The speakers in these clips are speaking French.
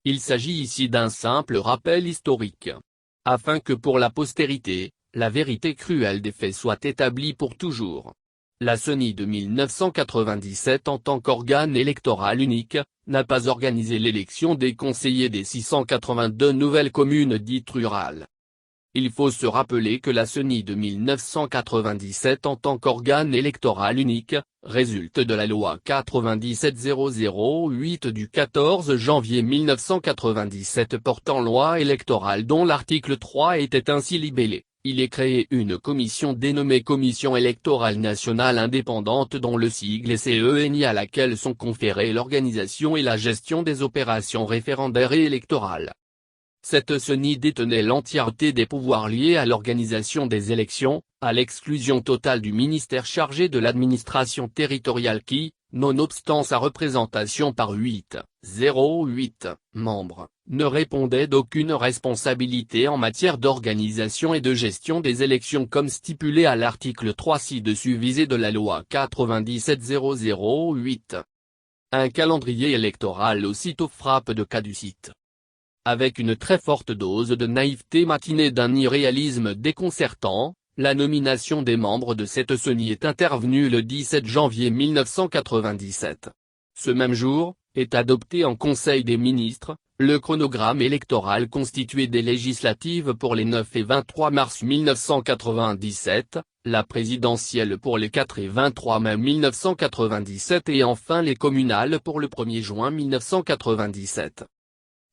Il s'agit ici d'un simple rappel historique. Afin que pour la postérité, la vérité cruelle des faits soit établie pour toujours. La CENI de 1997 en tant qu'organe électoral unique, n'a pas organisé l'élection des conseillers des 682 nouvelles communes dites rurales. Il faut se rappeler que la CENI de 1997 en tant qu'organe électoral unique, résulte de la loi 97-008 du 14 janvier 1997 portant loi électorale dont l'article 3 était ainsi libellé. Il est créé une commission dénommée Commission électorale nationale indépendante dont le sigle est CENI à laquelle sont conférées l'organisation et la gestion des opérations référendaires et électorales. Cette CENI détenait l'entièreté des pouvoirs liés à l'organisation des élections, à l'exclusion totale du ministère chargé de l'administration territoriale qui, nonobstant sa représentation par 08 membres, ne répondait d'aucune responsabilité en matière d'organisation et de gestion des élections comme stipulé à l'article 3 ci-dessus visé de la loi 97-008. Un calendrier électoral aussitôt frappe de caducité. Avec une très forte dose de naïveté matinée d'un irréalisme déconcertant, la nomination des membres de cette CENI est intervenue le 17 janvier 1997. Ce même jour, est adopté en Conseil des ministres, le chronogramme électoral constitué des législatives pour les 9 et 23 mars 1997, la présidentielle pour les 4 et 23 mai 1997 et enfin les communales pour le 1er juin 1997.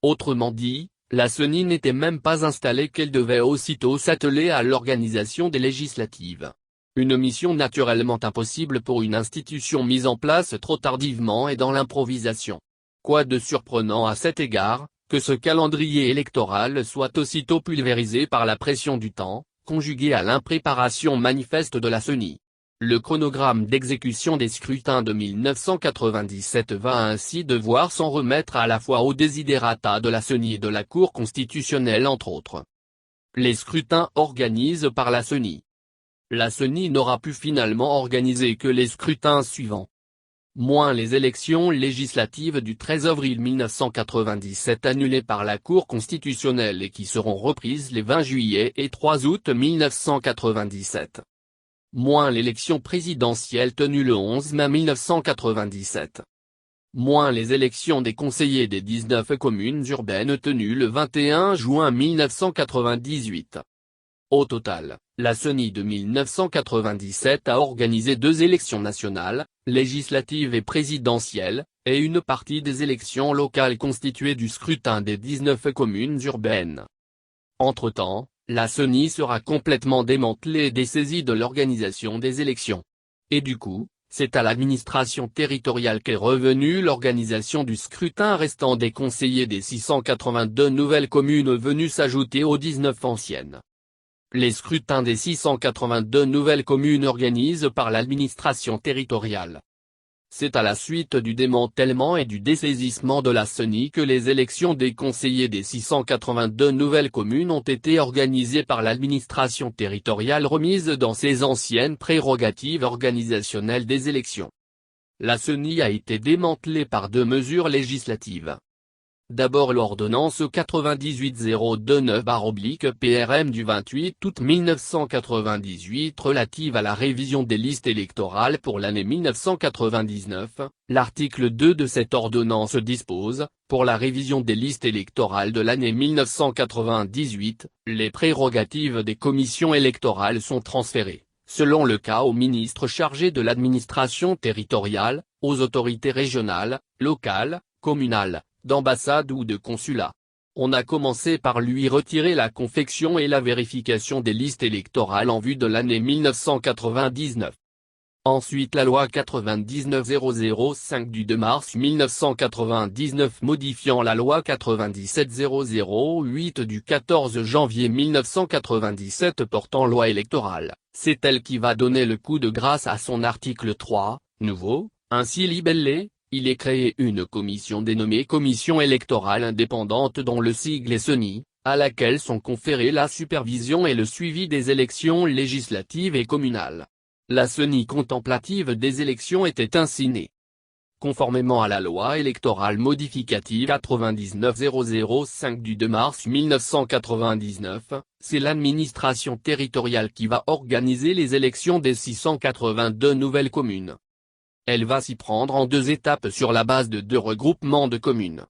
Autrement dit, la CENI n'était même pas installée qu'elle devait aussitôt s'atteler à l'organisation des législatives. Une mission naturellement impossible pour une institution mise en place trop tardivement et dans l'improvisation. Quoi de surprenant à cet égard, que ce calendrier électoral soit aussitôt pulvérisé par la pression du temps, conjuguée à l'impréparation manifeste de la CENI. Le chronogramme d'exécution des scrutins de 1997 va ainsi devoir s'en remettre à la fois aux desiderata de la CENI et de la Cour constitutionnelle entre autres. Les scrutins organisés par la CENI. La CENI n'aura pu finalement organiser que les scrutins suivants. Moins les élections législatives du 13 avril 1997 annulées par la Cour constitutionnelle et qui seront reprises les 20 juillet et 3 août 1997. Moins l'élection présidentielle tenue le 11 mai 1997. Moins les élections des conseillers des 19 communes urbaines tenues le 21 juin 1998. Au total, la CENI de 1997 a organisé 2 élections nationales, législatives et présidentielles, et une partie des élections locales constituées du scrutin des 19 communes urbaines. Entre-temps, la CENI sera complètement démantelée et dessaisie de l'organisation des élections. Et du coup, c'est à l'administration territoriale qu'est revenue l'organisation du scrutin restant des conseillers des 682 nouvelles communes venues s'ajouter aux 19 anciennes. Les scrutins des 682 nouvelles communes organisées par l'administration territoriale. C'est à la suite du démantèlement et du dessaisissement de la CENI que les élections des conseillers des 682 nouvelles communes ont été organisées par l'administration territoriale remise dans ses anciennes prérogatives organisationnelles des élections. La CENI a été démantelée par 2 mesures législatives. D'abord l'ordonnance 98-029/PRM du 28 août 1998 relative à la révision des listes électorales pour l'année 1999, l'article 2 de cette ordonnance dispose, pour la révision des listes électorales de l'année 1998, les prérogatives des commissions électorales sont transférées, selon le cas au ministre chargé de l'administration territoriale, aux autorités régionales, locales, communales, d'ambassade ou de consulat. On a commencé par lui retirer la confection et la vérification des listes électorales en vue de l'année 1999. Ensuite la loi 99-005 du 2 mars 1999 modifiant la loi 97-008 du 14 janvier 1997 portant loi électorale, c'est elle qui va donner le coup de grâce à son article 3, nouveau, ainsi libellé. Il est créé une commission dénommée Commission électorale indépendante dont le sigle est CENI, à laquelle sont conférés la supervision et le suivi des élections législatives et communales. La CENI contemplative des élections était ainsi née. Conformément à la loi électorale modificative 99-005 du 2 mars 1999, c'est l'administration territoriale qui va organiser les élections des 682 nouvelles communes. Elle va s'y prendre en 2 étapes sur la base de 2 regroupements de communes.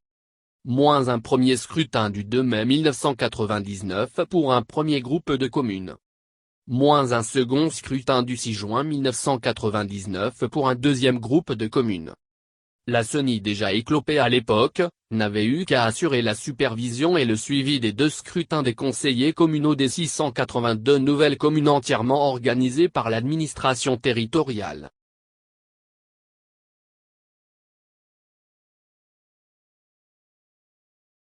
Moins un premier scrutin du 2 mai 1999 pour un premier groupe de communes. Moins un second scrutin du 6 juin 1999 pour un deuxième groupe de communes. La CENI, déjà éclopée à l'époque, n'avait eu qu'à assurer la supervision et le suivi des 2 scrutins des conseillers communaux des 682 nouvelles communes entièrement organisées par l'administration territoriale.